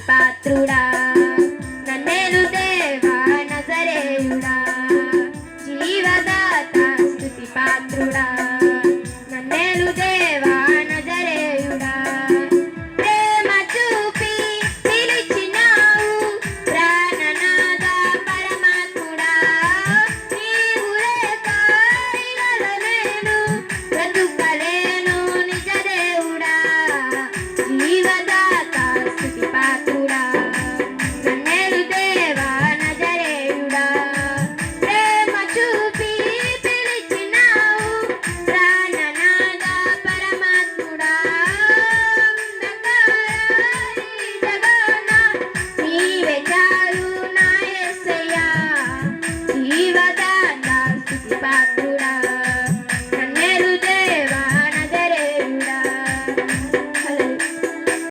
పాత్రుడా నన్నేలు దేవా నజరేయుడా జీవదాత స్తుతి పాత్రుడా నన్నేలు దేవా నజరేయుడా ప్రేమ చూపి పిలిచినావు ప్రాణనాథ పరమాత్ముడా నీవు లేక ఇలలేను బ్రతుకలేను నిజ దేవుడా జీవదాత స్తుతి పాత్రుడా నన్నేలు దేవా నజరేయుడా ప్రేమ చూపి పిలిచినావు ప్రాణనాథ పరమాత్ముడా నీవే చాలు నా యేసయ్యా జీవదాత స్తుతి పాత్రుడా